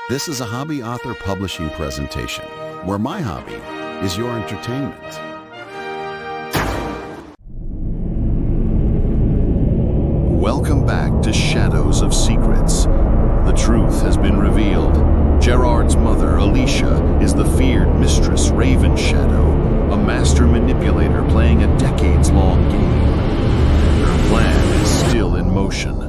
This is a hobby author publishing presentation, where my hobby is your entertainment. Welcome back to Shadows of Secrets. The truth has been revealed. Gerrod's mother, Elysia, is the feared mistress Ravenshadow, a master manipulator playing a decades-long game. Her plan is still in motion.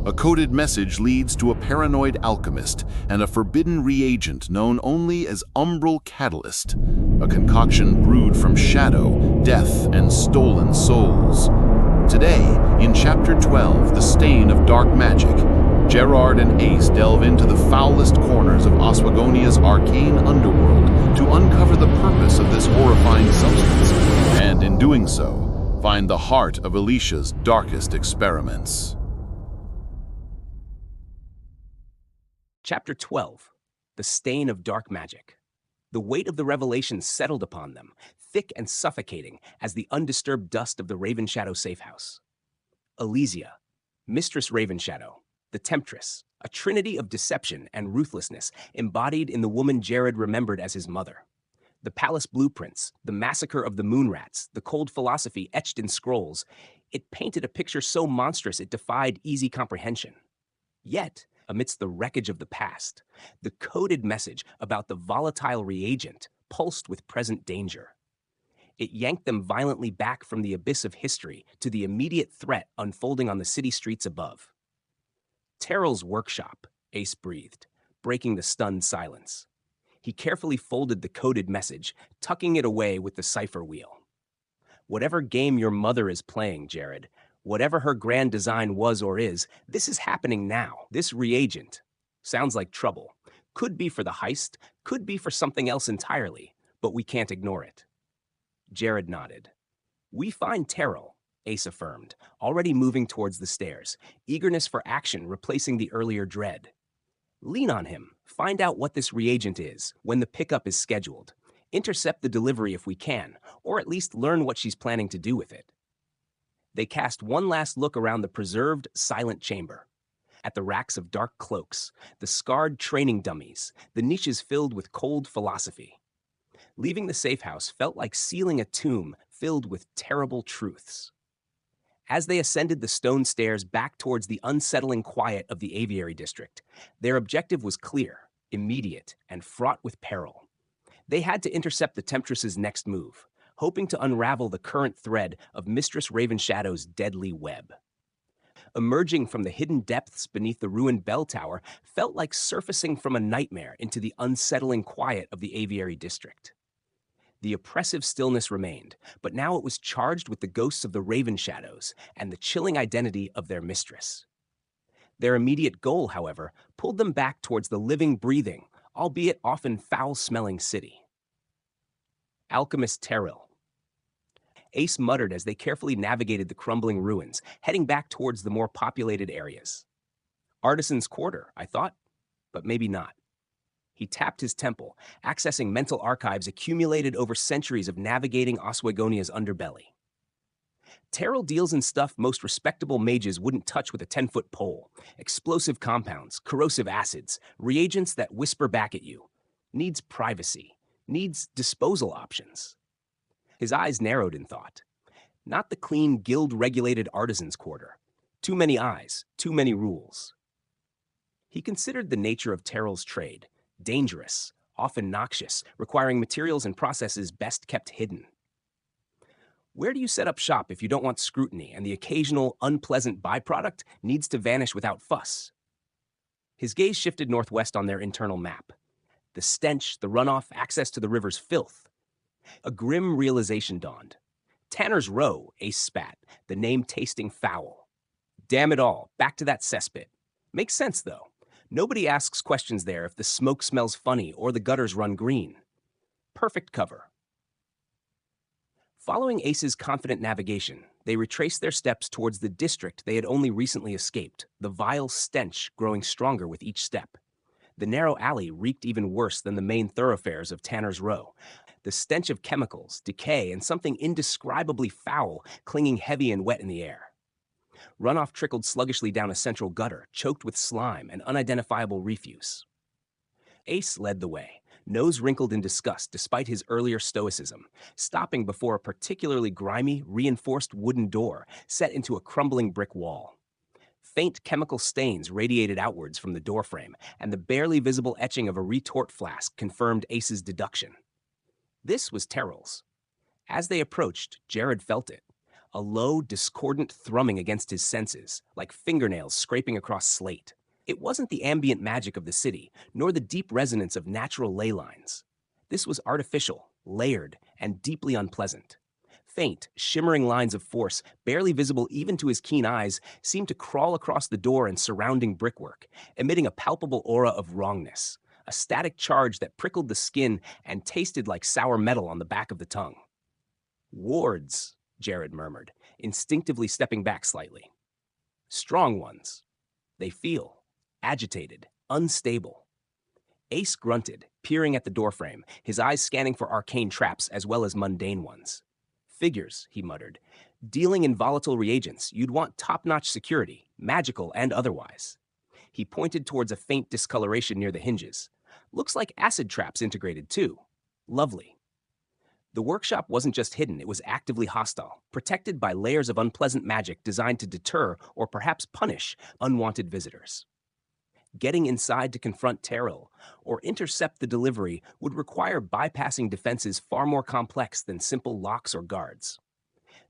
A coded message leads to a paranoid alchemist and a forbidden reagent known only as Umbral Catalyst, a concoction brewed from shadow, death, and stolen souls. Today, in Chapter 12, The Stain of Dark Magic, Gerrod and Ace delve into the foulest corners of Oswagonia's arcane underworld to uncover the purpose of this horrifying substance, and in doing so, find the heart of Elysia's darkest experiments. Chapter 12, The Stain of Dark Magic. The weight of the revelation settled upon them, thick and suffocating as the undisturbed dust of the Ravenshadow safehouse. Elysia, Mistress Ravenshadow, the Temptress, a trinity of deception and ruthlessness embodied in the woman Gerrod remembered as his mother. The palace blueprints, the massacre of the moonrats, the cold philosophy etched in scrolls, it painted a picture so monstrous it defied easy comprehension. Yet, amidst the wreckage of the past, the coded message about the volatile reagent pulsed with present danger. It yanked them violently back from the abyss of history to the immediate threat unfolding on the city streets above. Terrill's workshop, Ace breathed, breaking the stunned silence. He carefully folded the coded message, tucking it away with the cipher wheel. Whatever game your mother is playing, Gerrod, whatever her grand design was or is, this is happening now. This reagent sounds like trouble. Could be for the heist, could be for something else entirely, but we can't ignore it. Gerrod nodded. We find Terrill, Ace affirmed, already moving towards the stairs, eagerness for action replacing the earlier dread. Lean on him, find out what this reagent is when the pickup is scheduled. Intercept the delivery if we can, or at least learn what she's planning to do with it. They cast one last look around the preserved, silent chamber. At the racks of dark cloaks, the scarred training dummies, the niches filled with cold philosophy. Leaving the safehouse felt like sealing a tomb filled with terrible truths. As they ascended the stone stairs back towards the unsettling quiet of the aviary district, their objective was clear, immediate, and fraught with peril. They had to intercept the Temptress's next move, hoping to unravel the current thread of Mistress Ravenshadow's deadly web. Emerging from the hidden depths beneath the ruined bell tower felt like surfacing from a nightmare into the unsettling quiet of the aviary district. The oppressive stillness remained, but now it was charged with the ghosts of the Ravenshadows and the chilling identity of their mistress. Their immediate goal, however, pulled them back towards the living, breathing, albeit often foul-smelling city. Alchemist Terrill. Ace muttered as they carefully navigated the crumbling ruins, heading back towards the more populated areas. Artisan's Quarter, I thought, but maybe not. He tapped his temple, accessing mental archives accumulated over centuries of navigating Oswagonia's underbelly. Terrill deals in stuff most respectable mages wouldn't touch with a 10-foot pole. Explosive compounds, corrosive acids, reagents that whisper back at you. Needs privacy. Needs disposal options. His eyes narrowed in thought. Not the clean, guild-regulated Artisan's Quarter. Too many eyes, too many rules. He considered the nature of Terrill's trade. Dangerous, often noxious, requiring materials and processes best kept hidden. Where do you set up shop if you don't want scrutiny and the occasional unpleasant byproduct needs to vanish without fuss? His gaze shifted northwest on their internal map. The stench, the runoff, access to the river's filth. A grim realization dawned. Tanner's Row, Ace spat, the name tasting foul. Damn it all, back to that cesspit. Makes sense, though. Nobody asks questions there if the smoke smells funny or the gutters run green. Perfect cover. Following Ace's confident navigation, they retraced their steps towards the district they had only recently escaped, the vile stench growing stronger with each step. The narrow alley reeked even worse than the main thoroughfares of Tanner's Row. The stench of chemicals, decay, and something indescribably foul clinging heavy and wet in the air. Runoff trickled sluggishly down a central gutter, choked with slime and unidentifiable refuse. Ace led the way, nose wrinkled in disgust despite his earlier stoicism, stopping before a particularly grimy, reinforced wooden door set into a crumbling brick wall. Faint chemical stains radiated outwards from the doorframe, and the barely visible etching of a retort flask confirmed Ace's deduction. This was Terrill's. As they approached, Gerrod felt it. A low, discordant thrumming against his senses, like fingernails scraping across slate. It wasn't the ambient magic of the city, nor the deep resonance of natural ley lines. This was artificial, layered, and deeply unpleasant. Faint, shimmering lines of force, barely visible even to his keen eyes, seemed to crawl across the door and surrounding brickwork, emitting a palpable aura of wrongness, a static charge that prickled the skin and tasted like sour metal on the back of the tongue. "Wards," Gerrod murmured, instinctively stepping back slightly. "Strong ones. They feel agitated, unstable." Ace grunted, peering at the doorframe, his eyes scanning for arcane traps as well as mundane ones. "Figures," he muttered. "Dealing in volatile reagents, you'd want top-notch security, magical and otherwise." He pointed towards a faint discoloration near the hinges. "Looks like acid traps integrated, too. Lovely." The workshop wasn't just hidden, it was actively hostile, protected by layers of unpleasant magic designed to deter or perhaps punish unwanted visitors. Getting inside to confront Terrill or intercept the delivery would require bypassing defenses far more complex than simple locks or guards.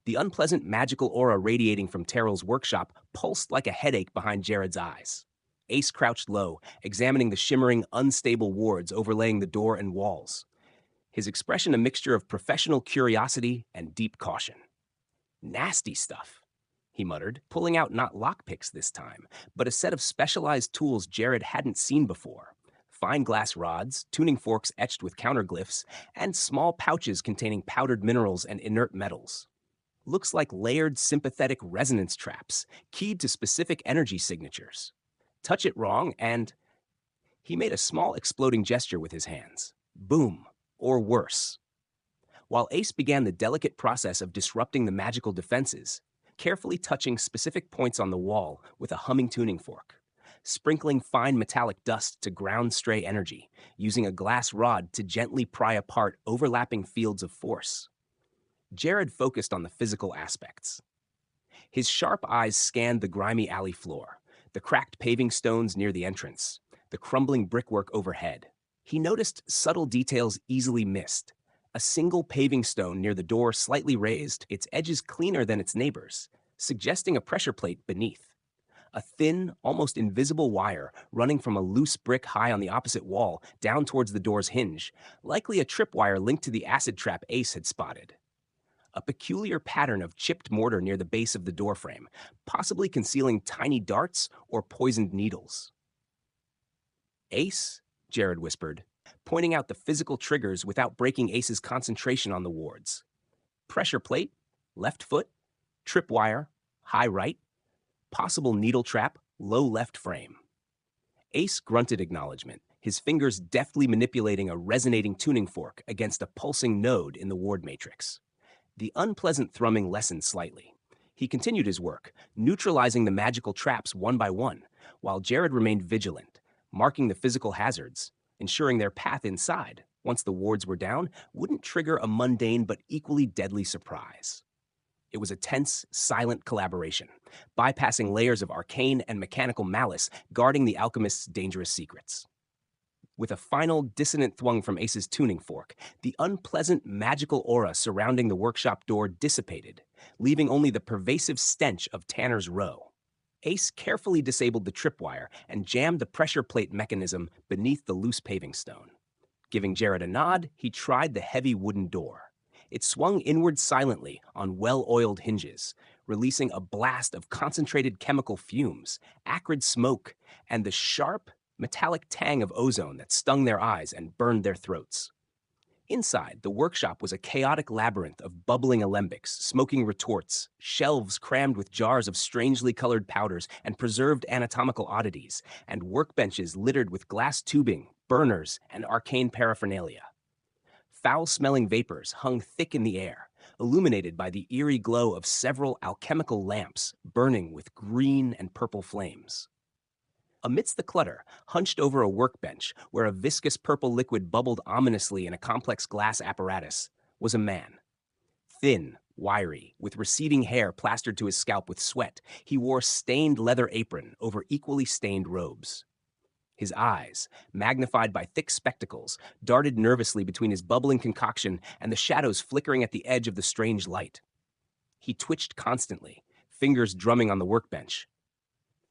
The unpleasant magical aura radiating from Terrill's workshop pulsed like a headache behind Gerrod's eyes. Ace crouched low, examining the shimmering, unstable wards overlaying the door and walls, his expression a mixture of professional curiosity and deep caution. "Nasty stuff," he muttered, pulling out not lockpicks this time, but a set of specialized tools Gerrod hadn't seen before. Fine glass rods, tuning forks etched with counterglyphs, and small pouches containing powdered minerals and inert metals. Looks like layered sympathetic resonance traps, keyed to specific energy signatures. Touch it wrong and... He made a small exploding gesture with his hands. Boom, or worse. While Ace began the delicate process of disrupting the magical defenses, carefully touching specific points on the wall with a humming tuning fork, sprinkling fine metallic dust to ground stray energy, using a glass rod to gently pry apart overlapping fields of force. Gerrod focused on the physical aspects. His sharp eyes scanned the grimy alley floor, the cracked paving stones near the entrance, the crumbling brickwork overhead. He noticed subtle details easily missed. A single paving stone near the door slightly raised, its edges cleaner than its neighbors, suggesting a pressure plate beneath. A thin, almost invisible wire running from a loose brick high on the opposite wall down towards the door's hinge, likely a tripwire linked to the acid trap Ace had spotted. A peculiar pattern of chipped mortar near the base of the doorframe, possibly concealing tiny darts or poisoned needles. "Ace," Gerrod whispered, pointing out the physical triggers without breaking Ace's concentration on the wards. "Pressure plate, left foot, tripwire, high right, possible needle trap, low left frame." Ace grunted acknowledgement, his fingers deftly manipulating a resonating tuning fork against a pulsing node in the ward matrix. The unpleasant thrumming lessened slightly. He continued his work, neutralizing the magical traps one by one, while Gerrod remained vigilant, marking the physical hazards, ensuring their path inside, once the wards were down, wouldn't trigger a mundane but equally deadly surprise. It was a tense, silent collaboration, bypassing layers of arcane and mechanical malice guarding the alchemist's dangerous secrets. With a final dissonant thwung from Ace's tuning fork, the unpleasant magical aura surrounding the workshop door dissipated, leaving only the pervasive stench of Tanner's Row. Ace carefully disabled the tripwire and jammed the pressure plate mechanism beneath the loose paving stone. Giving Gerrod a nod, he tried the heavy wooden door. It swung inward silently on well-oiled hinges, releasing a blast of concentrated chemical fumes, acrid smoke, and the sharp, metallic tang of ozone that stung their eyes and burned their throats. Inside, the workshop was a chaotic labyrinth of bubbling alembics, smoking retorts, shelves crammed with jars of strangely colored powders and preserved anatomical oddities, and workbenches littered with glass tubing, burners, and arcane paraphernalia. Foul-smelling vapors hung thick in the air, illuminated by the eerie glow of several alchemical lamps burning with green and purple flames. Amidst the clutter, hunched over a workbench where a viscous purple liquid bubbled ominously in a complex glass apparatus, was a man. Thin, wiry, with receding hair plastered to his scalp with sweat, he wore stained leather apron over equally stained robes. His eyes, magnified by thick spectacles, darted nervously between his bubbling concoction and the shadows flickering at the edge of the strange light. He twitched constantly, fingers drumming on the workbench,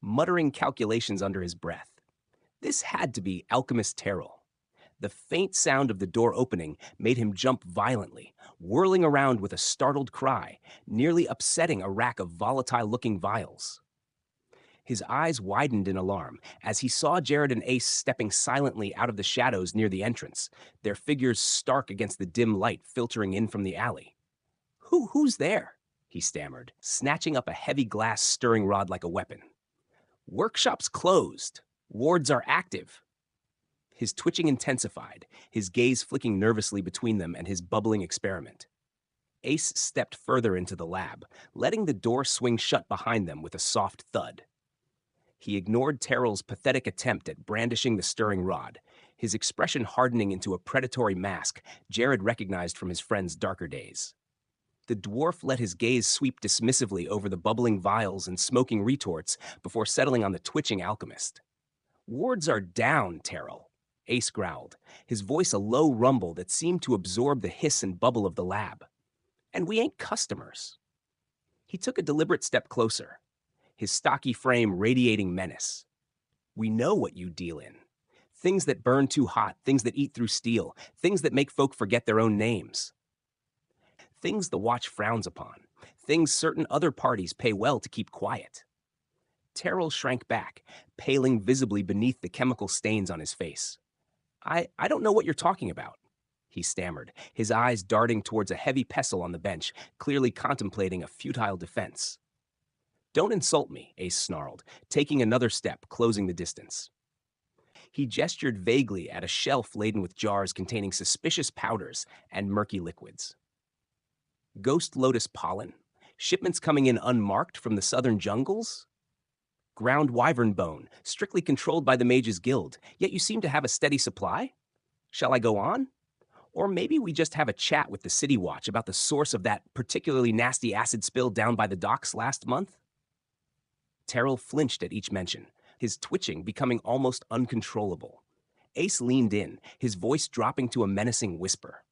muttering calculations under his breath. This had to be alchemist Terrill. The faint sound of the door opening made him jump violently, whirling around with a startled cry, nearly upsetting a rack of volatile-looking vials. His eyes widened in alarm as he saw Gerrod and Ace stepping silently out of the shadows near the entrance, their figures stark against the dim light filtering in from the alley. Who's there?" he stammered, snatching up a heavy glass stirring rod like a weapon. "Workshop's closed. Wards are active." His twitching intensified, his gaze flicking nervously between them and his bubbling experiment. Ace stepped further into the lab, letting the door swing shut behind them with a soft thud. He ignored Terrill's pathetic attempt at brandishing the stirring rod, his expression hardening into a predatory mask Gerrod recognized from his friend's darker days. The dwarf let his gaze sweep dismissively over the bubbling vials and smoking retorts before settling on the twitching alchemist. "Wards are down, Terrill," Ace growled, his voice a low rumble that seemed to absorb the hiss and bubble of the lab. "And we ain't customers." He took a deliberate step closer, his stocky frame radiating menace. "We know what you deal in. Things that burn too hot, things that eat through steel, things that make folk forget their own names. Things the Watch frowns upon, things certain other parties pay well to keep quiet." Terrill shrank back, paling visibly beneath the chemical stains on his face. I don't know what you're talking about," he stammered, his eyes darting towards a heavy pestle on the bench, clearly contemplating a futile defense. "Don't insult me," Ace snarled, taking another step, closing the distance. He gestured vaguely at a shelf laden with jars containing suspicious powders and murky liquids. "Ghost lotus pollen? Shipments coming in unmarked from the southern jungles? Ground wyvern bone, strictly controlled by the Mages Guild, yet you seem to have a steady supply? Shall I go on? Or maybe we just have a chat with the City Watch about the source of that particularly nasty acid spill down by the docks last month?" Terrill flinched at each mention, his twitching becoming almost uncontrollable. Ace leaned in, his voice dropping to a menacing whisper.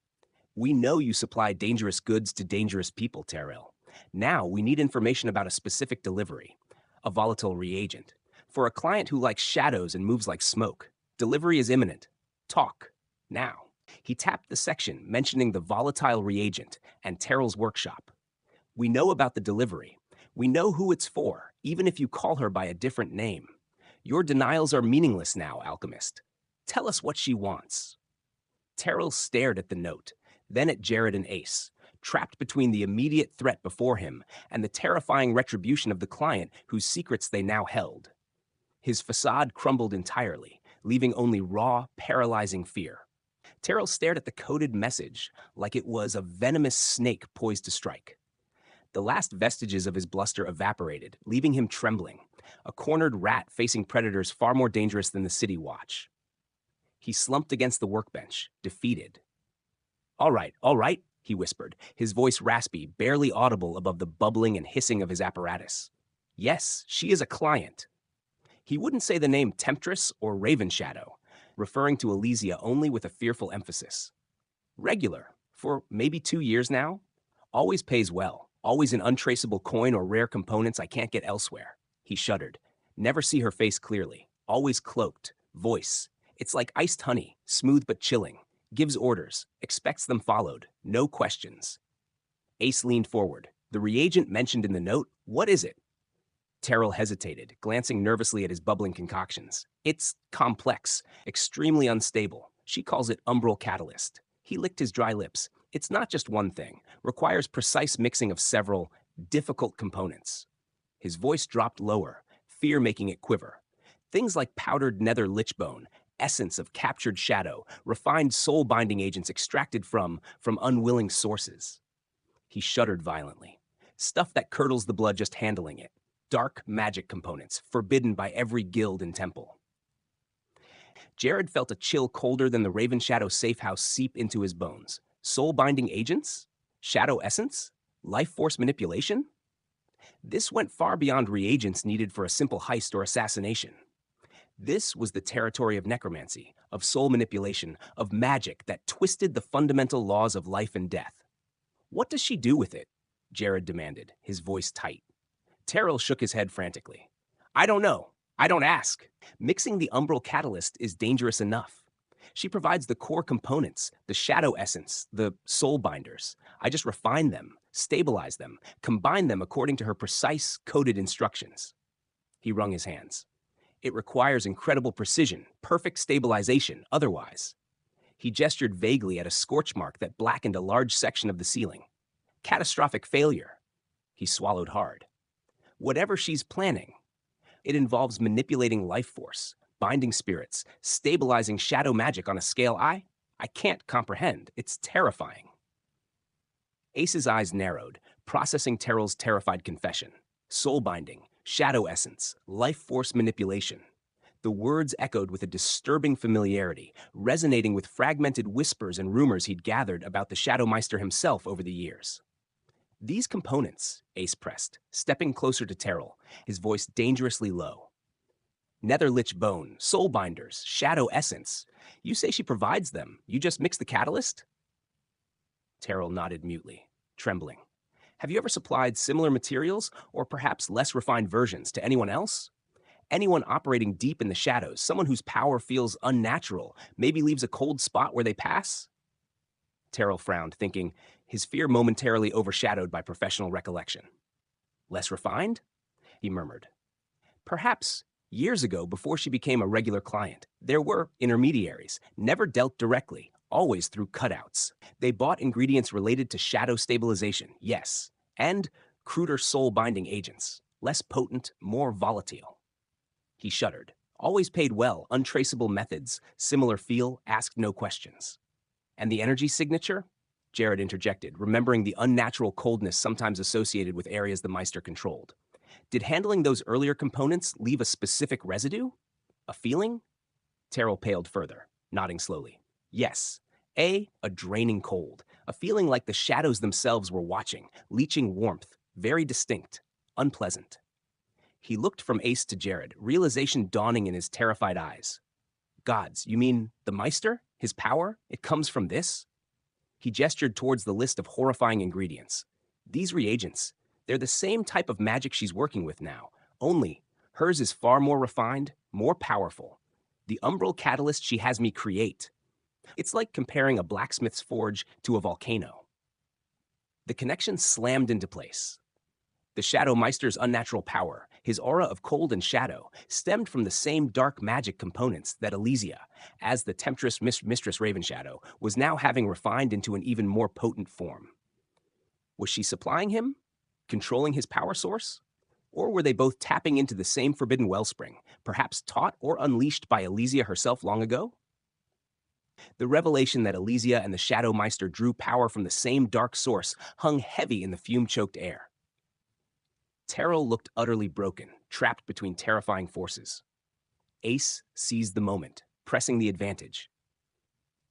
"We know you supply dangerous goods to dangerous people, Terrill. Now we need information about a specific delivery, a volatile reagent. For a client who likes shadows and moves like smoke, delivery is imminent. Talk, now." He tapped the section mentioning the volatile reagent and Terrill's workshop. "We know about the delivery. We know who it's for, even if you call her by a different name. Your denials are meaningless now, alchemist. Tell us what she wants." Terrill stared at the note, then at Gerrod and Ace, trapped between the immediate threat before him and the terrifying retribution of the client whose secrets they now held. His facade crumbled entirely, leaving only raw, paralyzing fear. Terrill stared at the coded message like it was a venomous snake poised to strike. The last vestiges of his bluster evaporated, leaving him trembling, a cornered rat facing predators far more dangerous than the City Watch. He slumped against the workbench, defeated. All right, he whispered, his voice raspy, barely audible above the bubbling and hissing of his apparatus. "Yes, she is a client." He wouldn't say the name Temptress or Ravenshadow, referring to Elysia only with a fearful emphasis. "Regular, for maybe 2 years now. Always pays well, always an untraceable coin or rare components I can't get elsewhere." He shuddered. "Never see her face clearly, always cloaked, voice. It's like iced honey, smooth but chilling. Gives orders, expects them followed, no questions." Ace leaned forward. "The reagent mentioned in the note, what is it?" Terrill hesitated, glancing nervously at his bubbling concoctions. "It's complex, extremely unstable. She calls it Umbral Catalyst." He licked his dry lips. "It's not just one thing. Requires precise mixing of several difficult components." His voice dropped lower, fear making it quiver. Things like powdered nether lichbone, essence of captured shadow, refined soul-binding agents extracted from unwilling sources. He shuddered violently. Stuff that curdles the blood just handling it. dark magic components, forbidden by every guild and temple. Gerrod felt a chill colder than the Ravenshadow safehouse seep into his bones. Soul-binding agents? Shadow essence? Life force manipulation? This went far beyond reagents needed for a simple heist or assassination. This was the territory of necromancy, of soul manipulation, of magic that twisted the fundamental laws of life and death. What does she do with it? Gerrod demanded, his voice tight. Terrill shook his head frantically. I don't know. I don't ask. Mixing the Umbral Catalyst is dangerous enough. She provides the core components, the shadow essence, the soul binders. I just refine them, stabilize them, combine them according to her precise, coded instructions. He wrung his hands. It requires incredible precision, perfect stabilization, otherwise. He gestured vaguely at a scorch mark that blackened a large section of the ceiling. Catastrophic failure. He swallowed hard. Whatever she's planning, it involves manipulating life force, binding spirits, stabilizing shadow magic on a scale I can't comprehend. It's terrifying. Ace's eyes narrowed, processing Terrill's terrified confession. Soul binding, shadow essence, life force manipulation. The words echoed with a disturbing familiarity, resonating with fragmented whispers and rumors he'd gathered about the Shadow Myster himself over the years. These components, Ace pressed, stepping closer to Terrill, his voice dangerously low. Netherlich bone, soul binders, shadow essence. You say she provides them. You just mix the catalyst? Terrill nodded mutely, trembling. Have you ever supplied similar materials, or perhaps less refined versions, to anyone else? Anyone operating deep in the shadows, someone whose power feels unnatural, maybe leaves a cold spot where they pass? Terrill frowned, thinking, his fear momentarily overshadowed by professional recollection. Less refined? He murmured. Perhaps, years ago, before she became a regular client, there were intermediaries, never dealt directly, always through cutouts. They bought ingredients related to shadow stabilization, yes, and cruder soul-binding agents, less potent, more volatile. He shuddered. Always paid well, untraceable methods, similar feel, asked no questions. And the energy signature? Gerrod interjected, remembering the unnatural coldness sometimes associated with areas the Myster controlled. Did handling those earlier components leave a specific residue? A feeling? Terrill paled further, nodding slowly. Yes. A draining cold, a feeling like the shadows themselves were watching, leaching warmth, very distinct, unpleasant. He looked from Ace to Gerrod, realization dawning in his terrified eyes. Gods, you mean the Myster? His power? It comes from this? He gestured towards the list of horrifying ingredients. These reagents, they're the same type of magic she's working with now, only hers is far more refined, more powerful. The Umbral Catalyst she has me create. It's like comparing a blacksmith's forge to a volcano. The connection slammed into place. The Shadow Myster's unnatural power, his aura of cold and shadow, stemmed from the same dark magic components that Elysia, as the Temptress Mistress Ravenshadow, was now having refined into an even more potent form. Was she supplying him? Controlling his power source? Or were they both tapping into the same forbidden wellspring, perhaps taught or unleashed by Elysia herself long ago? The revelation that Elysia and the Shadow Myster drew power from the same dark source hung heavy in the fume-choked air. Terrill looked utterly broken, trapped between terrifying forces. Ace seized the moment, pressing the advantage.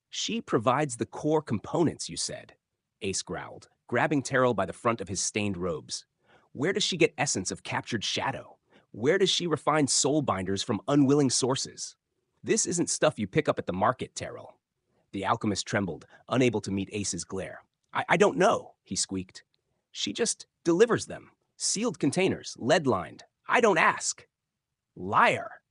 She provides the core components, you said, Ace growled, grabbing Terrill by the front of his stained robes. Where does she get essence of captured shadow? Where does she refine soul binders from unwilling sources? This isn't stuff you pick up at the market, Terrill. The alchemist trembled, unable to meet Ace's glare. I don't know, he squeaked. She just delivers them. Sealed containers, lead-lined. I don't ask. Liar.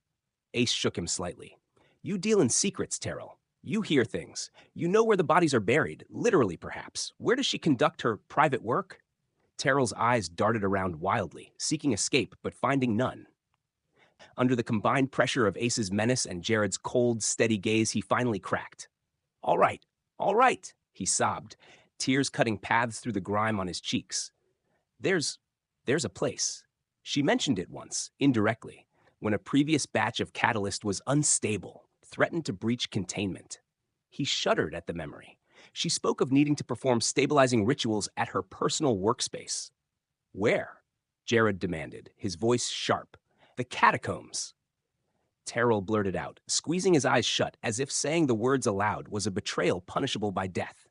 Ace shook him slightly. You deal in secrets, Terrill. You hear things. You know where the bodies are buried, literally perhaps. Where does she conduct her private work? Terrill's eyes darted around wildly, seeking escape but finding none. Under the combined pressure of Ace's menace and Gerrod's cold, steady gaze, he finally cracked. All right, he sobbed, tears cutting paths through the grime on his cheeks. There's a place. She mentioned it once, indirectly, when a previous batch of catalyst was unstable, threatened to breach containment. He shuddered at the memory. She spoke of needing to perform stabilizing rituals at her personal workspace. Where? Gerrod demanded, his voice sharp. "The catacombs!" Terrill blurted out, squeezing his eyes shut as if saying the words aloud was a betrayal punishable by death.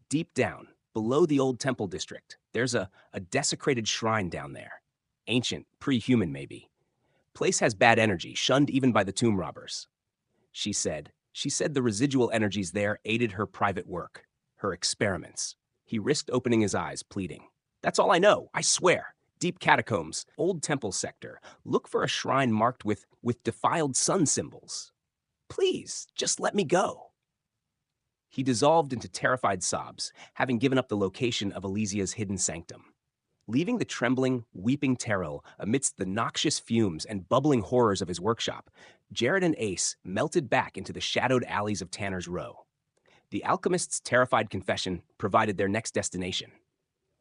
"Deep down, below the old temple district, there's a desecrated shrine down there. Ancient, pre-human maybe. Place has bad energy, shunned even by the tomb robbers." She said the residual energies there aided her private work, her experiments. He risked opening his eyes, pleading. "That's all I know, I swear. Deep catacombs, old temple sector. Look for a shrine marked with defiled sun symbols. Please, just let me go." He dissolved into terrified sobs, having given up the location of Elysia's hidden sanctum. Leaving the trembling, weeping Terrill amidst the noxious fumes and bubbling horrors of his workshop, Gerrod and Ace melted back into the shadowed alleys of Tanner's Row. The alchemist's terrified confession provided their next destination.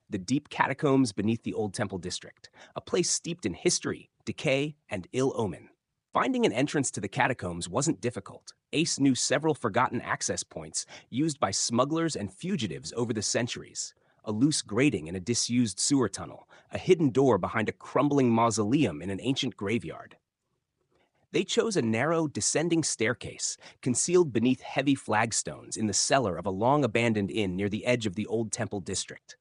The deep catacombs beneath the old temple district, a place steeped in history, decay, and ill omen. Finding an entrance to the catacombs wasn't difficult. Ace knew several forgotten access points used by smugglers and fugitives over the centuries. A loose grating in a disused sewer tunnel, a hidden door behind a crumbling mausoleum in an ancient graveyard. They chose a narrow, descending staircase, concealed beneath heavy flagstones in the cellar of a long-abandoned inn near the edge of the old temple district.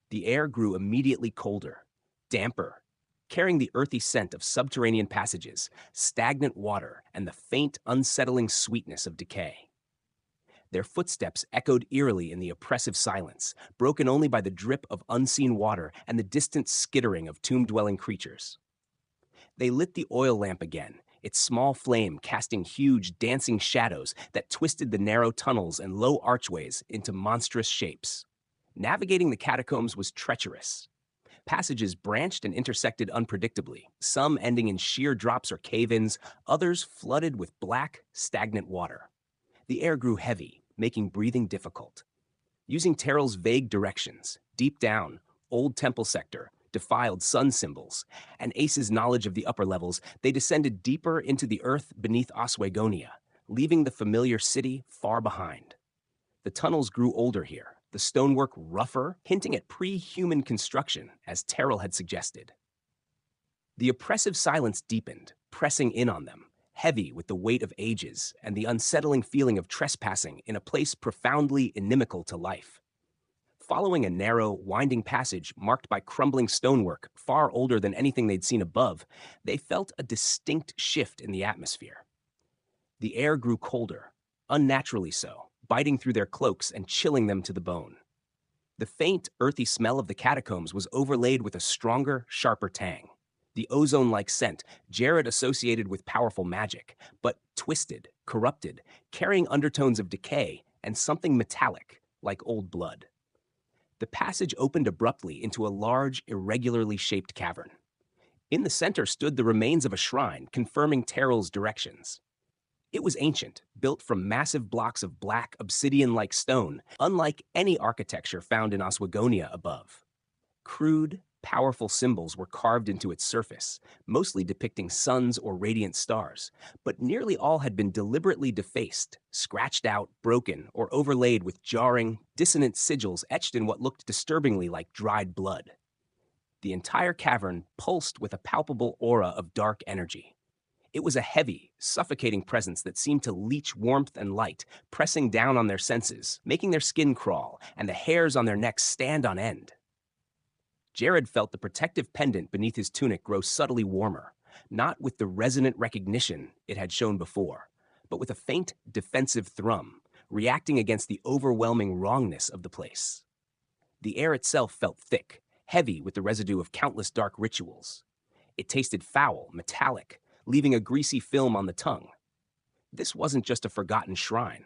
The air grew immediately colder, damper, carrying the earthy scent of subterranean passages, stagnant water, and the faint, unsettling sweetness of decay. Their footsteps echoed eerily in the oppressive silence, broken only by the drip of unseen water and the distant skittering of tomb-dwelling creatures. They lit the oil lamp again, its small flame casting huge, dancing shadows that twisted the narrow tunnels and low archways into monstrous shapes. Navigating the catacombs was treacherous. Passages branched and intersected unpredictably, some ending in sheer drops or cave-ins, others flooded with black, stagnant water. The air grew heavy, making breathing difficult. Using Terrill's vague directions, deep down, old temple sector, defiled sun symbols, and Ace's knowledge of the upper levels, they descended deeper into the earth beneath Oswegonia, leaving the familiar city far behind. The tunnels grew older here, the stonework rougher, hinting at pre-human construction, as Terrill had suggested. The oppressive silence deepened, pressing in on them, heavy with the weight of ages and the unsettling feeling of trespassing in a place profoundly inimical to life. Following a narrow, winding passage marked by crumbling stonework far older than anything they'd seen above, they felt a distinct shift in the atmosphere. The air grew colder, unnaturally so, biting through their cloaks and chilling them to the bone. The faint, earthy smell of the catacombs was overlaid with a stronger, sharper tang. The ozone-like scent, Gerrod associated with powerful magic, but twisted, corrupted, carrying undertones of decay and something metallic, like old blood. The passage opened abruptly into a large, irregularly shaped cavern. In the center stood the remains of a shrine, confirming Terrill's directions. It was ancient, built from massive blocks of black, obsidian-like stone, unlike any architecture found in Oswegonia above. Crude, powerful symbols were carved into its surface, mostly depicting suns or radiant stars, but nearly all had been deliberately defaced, scratched out, broken, or overlaid with jarring, dissonant sigils etched in what looked disturbingly like dried blood. The entire cavern pulsed with a palpable aura of dark energy. It was a heavy, suffocating presence that seemed to leach warmth and light, pressing down on their senses, making their skin crawl, and the hairs on their necks stand on end. Gerrod felt the protective pendant beneath his tunic grow subtly warmer, not with the resonant recognition it had shown before, but with a faint, defensive thrum, reacting against the overwhelming wrongness of the place. The air itself felt thick, heavy with the residue of countless dark rituals. It tasted foul, metallic, leaving a greasy film on the tongue. This wasn't just a forgotten shrine.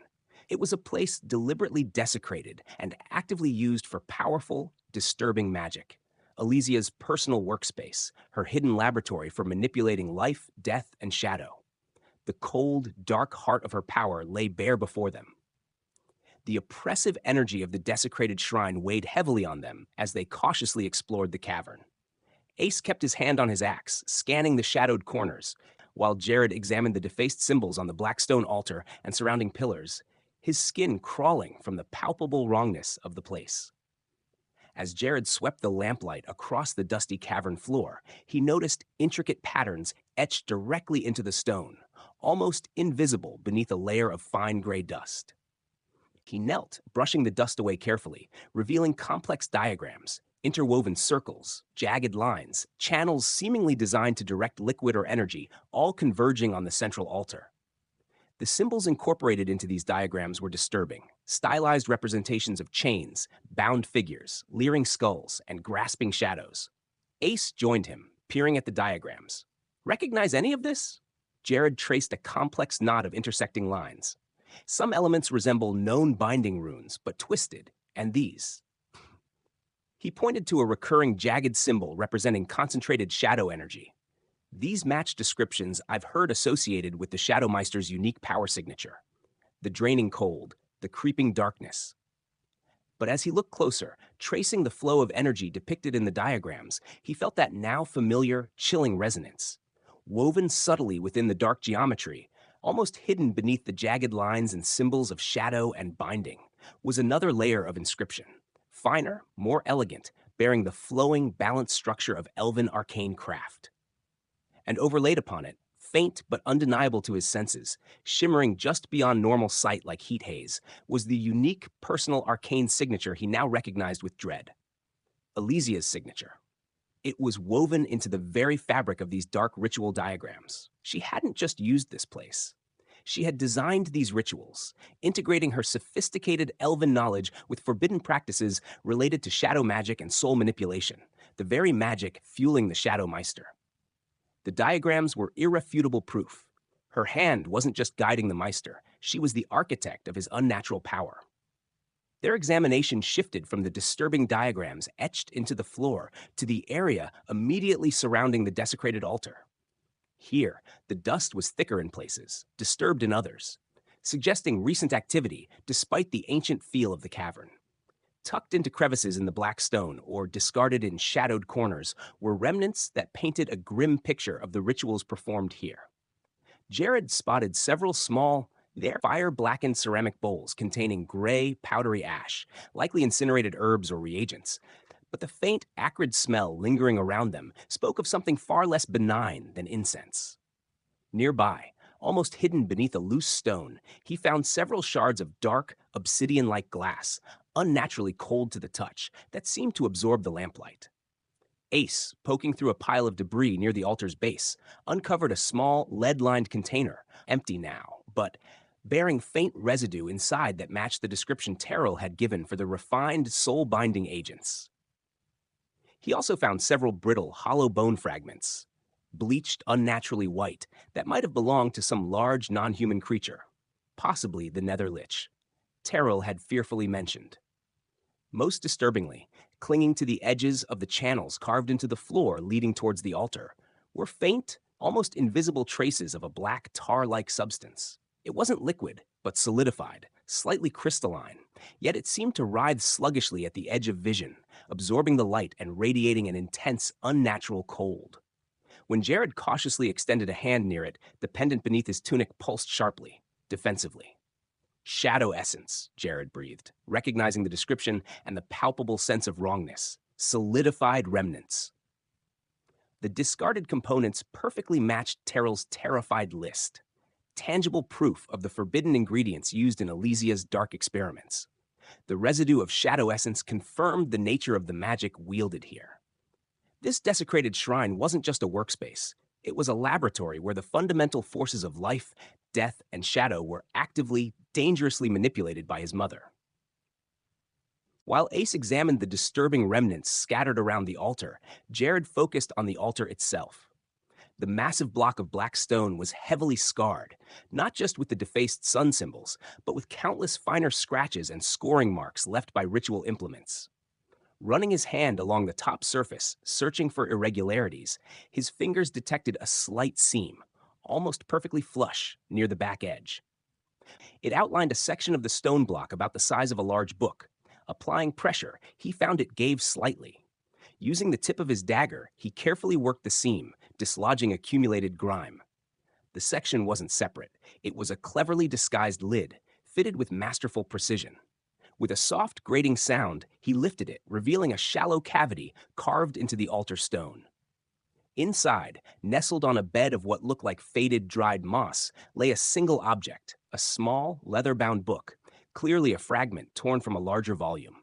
It was a place deliberately desecrated and actively used for powerful, disturbing magic. Elysia's personal workspace, her hidden laboratory for manipulating life, death, and shadow. The cold, dark heart of her power lay bare before them. The oppressive energy of the desecrated shrine weighed heavily on them as they cautiously explored the cavern. Ace kept his hand on his axe, scanning the shadowed corners, while Gerrod examined the defaced symbols on the black stone altar and surrounding pillars, his skin crawling from the palpable wrongness of the place. As Gerrod swept the lamplight across the dusty cavern floor, he noticed intricate patterns etched directly into the stone, almost invisible beneath a layer of fine gray dust. He knelt, brushing the dust away carefully, revealing complex diagrams, interwoven circles, jagged lines, channels seemingly designed to direct liquid or energy, all converging on the central altar. The symbols incorporated into these diagrams were disturbing, stylized representations of chains, bound figures, leering skulls, and grasping shadows. Ace joined him, peering at the diagrams. Recognize any of this? Gerrod traced a complex knot of intersecting lines. Some elements resemble known binding runes, but twisted, and these. He pointed to a recurring jagged symbol representing concentrated shadow energy. These match descriptions I've heard associated with the Shadow Myster's unique power signature: the draining cold, the creeping darkness. But as he looked closer, tracing the flow of energy depicted in the diagrams, he felt that now familiar, chilling resonance. Woven subtly within the dark geometry, almost hidden beneath the jagged lines and symbols of shadow and binding, was another layer of inscription, finer, more elegant, bearing the flowing, balanced structure of elven arcane craft. And overlaid upon it, faint but undeniable to his senses, shimmering just beyond normal sight like heat haze, was the unique personal arcane signature he now recognized with dread. Elysia's signature. It was woven into the very fabric of these dark ritual diagrams. She hadn't just used this place. She had designed these rituals, integrating her sophisticated elven knowledge with forbidden practices related to shadow magic and soul manipulation, the very magic fueling the Shadow Myster. The diagrams were irrefutable proof. Her hand wasn't just guiding the Myster, she was the architect of his unnatural power. Their examination shifted from the disturbing diagrams etched into the floor to the area immediately surrounding the desecrated altar. Here, the dust was thicker in places, disturbed in others, suggesting recent activity despite the ancient feel of the cavern. Tucked into crevices in the black stone or discarded in shadowed corners were remnants that painted a grim picture of the rituals performed here. Gerrod spotted several small, fire-blackened ceramic bowls containing gray, powdery ash, likely incinerated herbs or reagents, but the faint, acrid smell lingering around them spoke of something far less benign than incense. Nearby, almost hidden beneath a loose stone, he found several shards of dark, obsidian-like glass, unnaturally cold to the touch, that seemed to absorb the lamplight. Ace, poking through a pile of debris near the altar's base, uncovered a small, lead-lined container, empty now, but bearing faint residue inside that matched the description Terrill had given for the refined, soul-binding agents. He also found several brittle, hollow bone fragments, bleached unnaturally white, that might have belonged to some large non-human creature, possibly the Nether Lich Terrill had fearfully mentioned. Most disturbingly, clinging to the edges of the channels carved into the floor leading towards the altar, were faint, almost invisible traces of a black tar-like substance. It wasn't liquid, but solidified, slightly crystalline, yet it seemed to writhe sluggishly at the edge of vision, absorbing the light and radiating an intense, unnatural cold. When Gerrod cautiously extended a hand near it, the pendant beneath his tunic pulsed sharply, defensively. Shadow essence, Gerrod breathed, recognizing the description and the palpable sense of wrongness. Solidified remnants. The discarded components perfectly matched Terrill's terrified list. Tangible proof of the forbidden ingredients used in Elysia's dark experiments. The residue of shadow essence confirmed the nature of the magic wielded here. This desecrated shrine wasn't just a workspace. It was a laboratory where the fundamental forces of life, death, and shadow were actively, dangerously manipulated by his mother. While Ace examined the disturbing remnants scattered around the altar, Gerrod focused on the altar itself. The massive block of black stone was heavily scarred, not just with the defaced sun symbols, but with countless finer scratches and scoring marks left by ritual implements. Running his hand along the top surface, searching for irregularities, his fingers detected a slight seam, almost perfectly flush, near the back edge. It outlined a section of the stone block about the size of a large book. Applying pressure, he found it gave slightly. Using the tip of his dagger, he carefully worked the seam, dislodging accumulated grime. The section wasn't separate. It was a cleverly disguised lid, fitted with masterful precision. With a soft, grating sound, he lifted it, revealing a shallow cavity carved into the altar stone. Inside, nestled on a bed of what looked like faded, dried moss, lay a single object, a small, leather-bound book, clearly a fragment torn from a larger volume.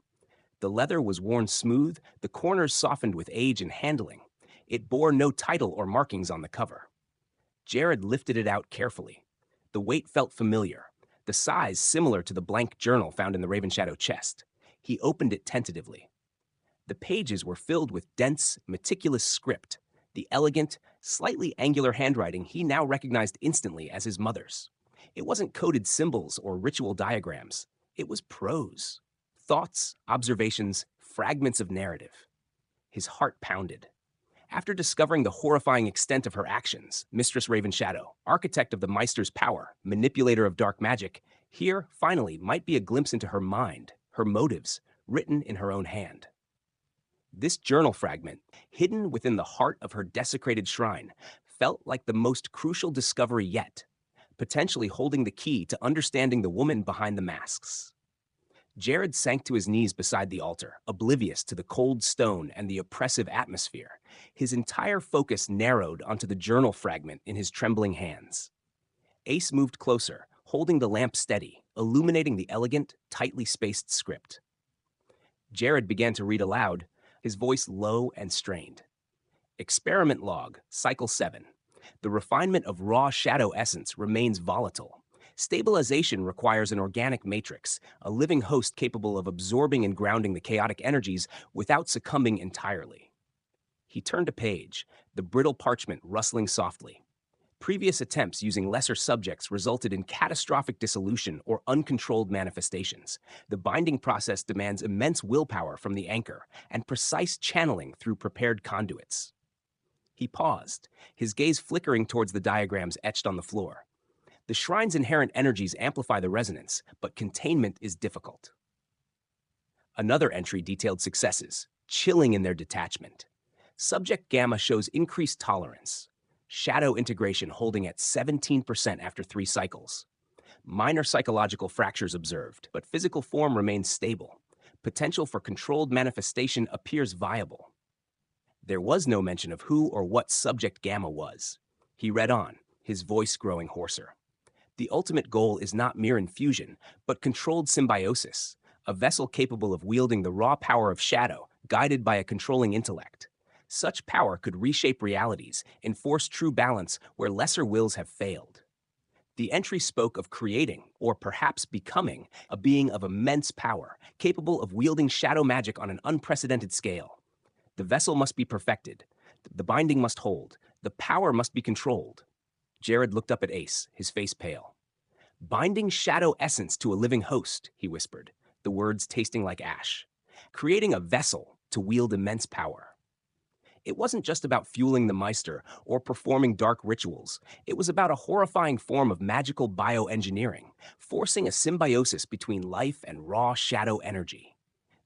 The leather was worn smooth, the corners softened with age and handling. It bore no title or markings on the cover. Gerrod lifted it out carefully. The weight felt familiar, the size similar to the blank journal found in the Ravenshadow chest. He opened it tentatively. The pages were filled with dense, meticulous script, the elegant, slightly angular handwriting he now recognized instantly as his mother's. It wasn't coded symbols or ritual diagrams. It was prose. Thoughts, observations, fragments of narrative. His heart pounded. After discovering the horrifying extent of her actions, Mistress Ravenshadow, architect of the Myster's power, manipulator of dark magic, here, finally, might be a glimpse into her mind, her motives, written in her own hand. This journal fragment, hidden within the heart of her desecrated shrine, felt like the most crucial discovery yet, potentially holding the key to understanding the woman behind the masks. Gerrod sank to his knees beside the altar, oblivious to the cold stone and the oppressive atmosphere. His entire focus narrowed onto the journal fragment in his trembling hands. Ace moved closer, holding the lamp steady, illuminating the elegant, tightly spaced script. Gerrod began to read aloud, his voice low and strained. Experiment log, cycle 7. The refinement of raw shadow essence remains volatile. Stabilization requires an organic matrix, a living host capable of absorbing and grounding the chaotic energies without succumbing entirely. He turned a page, the brittle parchment rustling softly. Previous attempts using lesser subjects resulted in catastrophic dissolution or uncontrolled manifestations. The binding process demands immense willpower from the anchor and precise channeling through prepared conduits. He paused, his gaze flickering towards the diagrams etched on the floor. The shrine's inherent energies amplify the resonance, but containment is difficult. Another entry detailed successes, chilling in their detachment. Subject Gamma shows increased tolerance. Shadow integration holding at 17% after 3 cycles. Minor psychological fractures observed, but physical form remains stable. Potential for controlled manifestation appears viable. There was no mention of who or what Subject Gamma was. He read on, his voice growing hoarser. The ultimate goal is not mere infusion, but controlled symbiosis, a vessel capable of wielding the raw power of shadow, guided by a controlling intellect. Such power could reshape realities, enforce true balance where lesser wills have failed. The entry spoke of creating, or perhaps becoming, a being of immense power, capable of wielding shadow magic on an unprecedented scale. The vessel must be perfected, the binding must hold, the power must be controlled. Gerrod looked up at Ace, his face pale. Binding shadow essence to a living host, he whispered, the words tasting like ash. Creating a vessel to wield immense power. It wasn't just about fueling the Myster or performing dark rituals. It was about a horrifying form of magical bioengineering, forcing a symbiosis between life and raw shadow energy.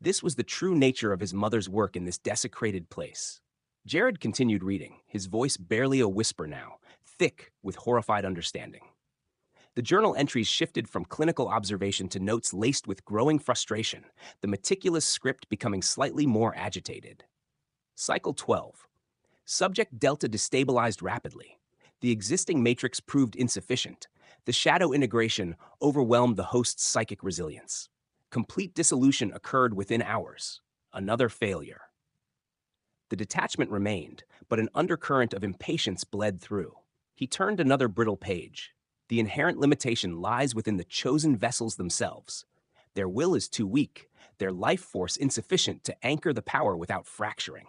This was the true nature of his mother's work in this desecrated place. Gerrod continued reading, his voice barely a whisper now, thick with horrified understanding. The journal entries shifted from clinical observation to notes laced with growing frustration, the meticulous script becoming slightly more agitated. Cycle 12. Subject Delta destabilized rapidly. The existing matrix proved insufficient. The shadow integration overwhelmed the host's psychic resilience. Complete dissolution occurred within hours. Another failure. The detachment remained, but an undercurrent of impatience bled through. He turned another brittle page. The inherent limitation lies within the chosen vessels themselves. Their will is too weak, their life force insufficient to anchor the power without fracturing.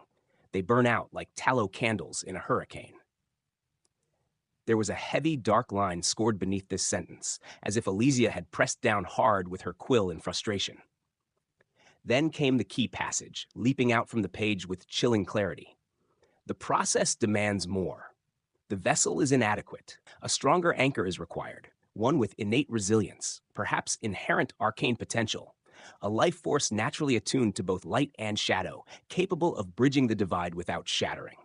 They burn out like tallow candles in a hurricane. There was a heavy, dark line scored beneath this sentence, as if Elysia had pressed down hard with her quill in frustration. Then came the key passage, leaping out from the page with chilling clarity. The process demands more. The vessel is inadequate. A stronger anchor is required, one with innate resilience, perhaps inherent arcane potential, a life force naturally attuned to both light and shadow, capable of bridging the divide without shattering.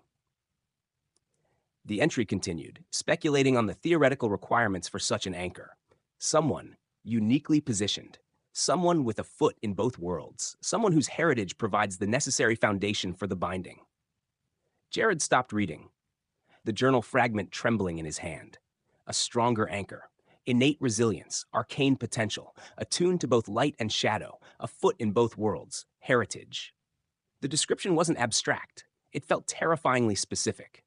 The entry continued, speculating on the theoretical requirements for such an anchor. Someone, uniquely positioned, someone with a foot in both worlds, someone whose heritage provides the necessary foundation for the binding. Gerrod stopped reading, the journal fragment trembling in his hand. A stronger anchor, innate resilience, arcane potential, attuned to both light and shadow, a foot in both worlds, heritage. The description wasn't abstract. It felt terrifyingly specific.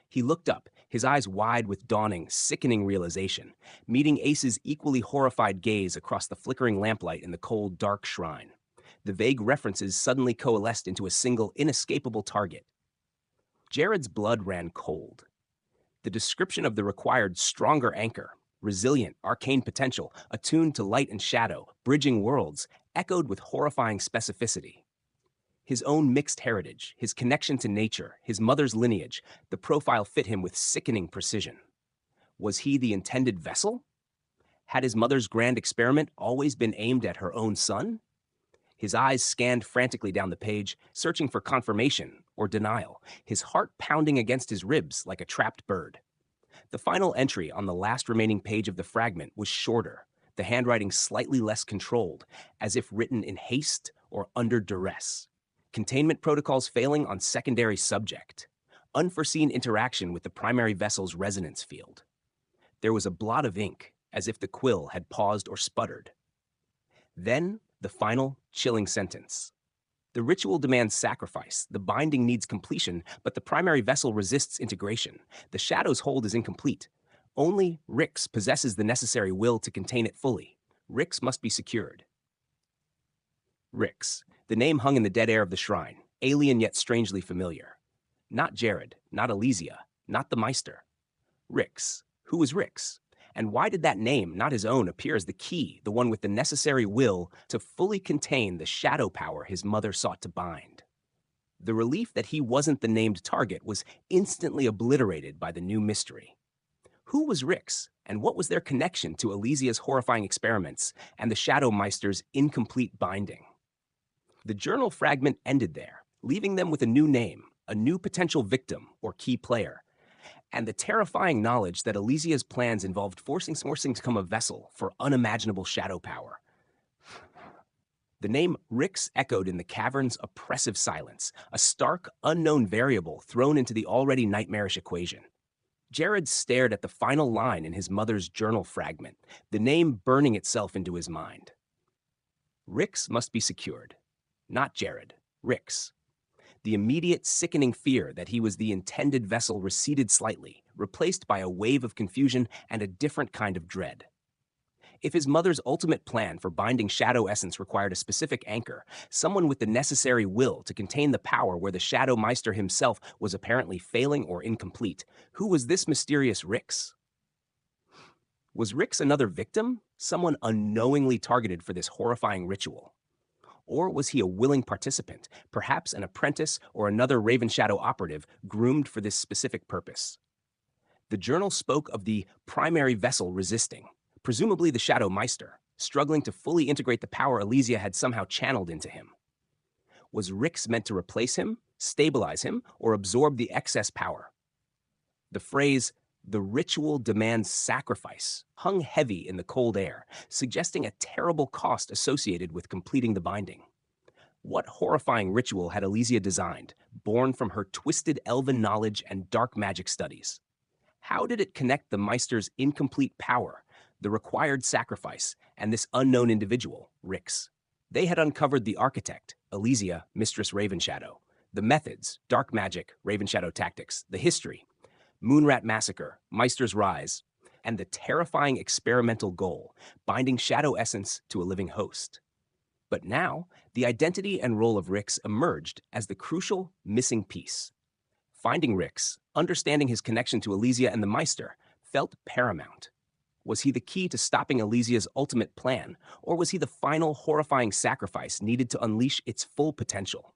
He looked up, his eyes wide with dawning, sickening realization, meeting Ace's equally horrified gaze across the flickering lamplight in the cold, dark shrine. The vague references suddenly coalesced into a single, inescapable target. Gerrod's blood ran cold. The description of the required stronger anchor, resilient, arcane potential, attuned to light and shadow, bridging worlds, echoed with horrifying specificity. His own mixed heritage, his connection to nature, his mother's lineage, the profile fit him with sickening precision. Was he the intended vessel? Had his mother's grand experiment always been aimed at her own son? His eyes scanned frantically down the page, searching for confirmation or denial, his heart pounding against his ribs like a trapped bird. The final entry on the last remaining page of the fragment was shorter, the handwriting slightly less controlled, as if written in haste or under duress. Containment protocols failing on secondary subject. Unforeseen interaction with the primary vessel's resonance field. There was a blot of ink, as if the quill had paused or sputtered. Then, the final, chilling sentence. The ritual demands sacrifice, the binding needs completion, but the primary vessel resists integration. The shadow's hold is incomplete. Only Rix possesses the necessary will to contain it fully. Rix must be secured. Rix. The name hung in the dead air of the shrine, alien yet strangely familiar. Not Gerrod, not Elysia, not the Myster. Rix. Who was Rix? And why did that name, not his own, appear as the key, the one with the necessary will to fully contain the shadow power his mother sought to bind? The relief that he wasn't the named target was instantly obliterated by the new mystery. Who was Rix, and what was their connection to Elysia's horrifying experiments and the Shadow Myster's incomplete binding? The journal fragment ended there, leaving them with a new name, a new potential victim or key player, and the terrifying knowledge that Elysia's plans involved forcing to become a vessel for unimaginable shadow power. The name Rix echoed in the cavern's oppressive silence, a stark, unknown variable thrown into the already nightmarish equation. Gerrod stared at the final line in his mother's journal fragment, the name burning itself into his mind. Rix must be secured. Not Gerrod, Rix. The immediate, sickening fear that he was the intended vessel receded slightly, replaced by a wave of confusion and a different kind of dread. If his mother's ultimate plan for binding shadow essence required a specific anchor, someone with the necessary will to contain the power where the Shadow Myster himself was apparently failing or incomplete, who was this mysterious Rix? Was Rix another victim, someone unknowingly targeted for this horrifying ritual? Or was he a willing participant, perhaps an apprentice or another Ravenshadow operative groomed for this specific purpose? The journal spoke of the primary vessel resisting, presumably the Shadow Myster, struggling to fully integrate the power Elysia had somehow channeled into him. Was Rix meant to replace him, stabilize him, or absorb the excess power? The phrase, "the ritual demands sacrifice," hung heavy in the cold air, suggesting a terrible cost associated with completing the binding. What horrifying ritual had Elysia designed, born from her twisted elven knowledge and dark magic studies? How did it connect the Myster's incomplete power, the required sacrifice, and this unknown individual, Rix? They had uncovered the architect, Elysia, Mistress Ravenshadow, the methods, dark magic, Ravenshadow tactics, the history, Moonrat Massacre, Myster's Rise, and the terrifying experimental goal, binding shadow essence to a living host. But now, the identity and role of Rix emerged as the crucial missing piece. Finding Rix, understanding his connection to Elysia and the Myster, felt paramount. Was he the key to stopping Elysia's ultimate plan, or was he the final horrifying sacrifice needed to unleash its full potential?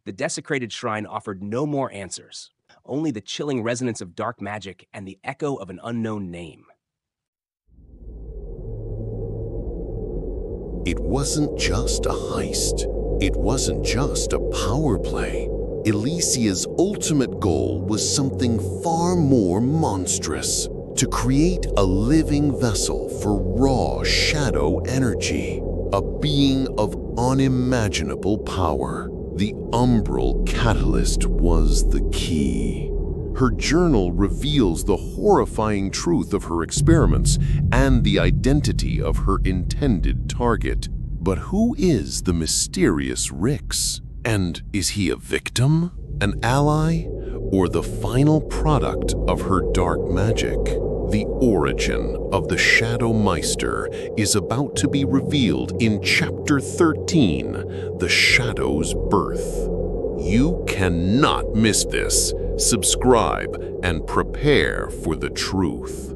The desecrated shrine offered no more answers, only the chilling resonance of dark magic and the echo of an unknown name. It wasn't just a heist. It wasn't just a power play. Elysia's ultimate goal was something far more monstrous: to create a living vessel for raw shadow energy. a being of unimaginable power. The Umbral Catalyst was the key. Her journal reveals the horrifying truth of her experiments and the identity of her intended target. But who is the mysterious Rix? And is he a victim, an ally, or the final product of her dark magic? The origin of the Shadow Myster is about to be revealed in Chapter 13, The Shadow's Birth. You cannot miss this. Subscribe and prepare for the truth.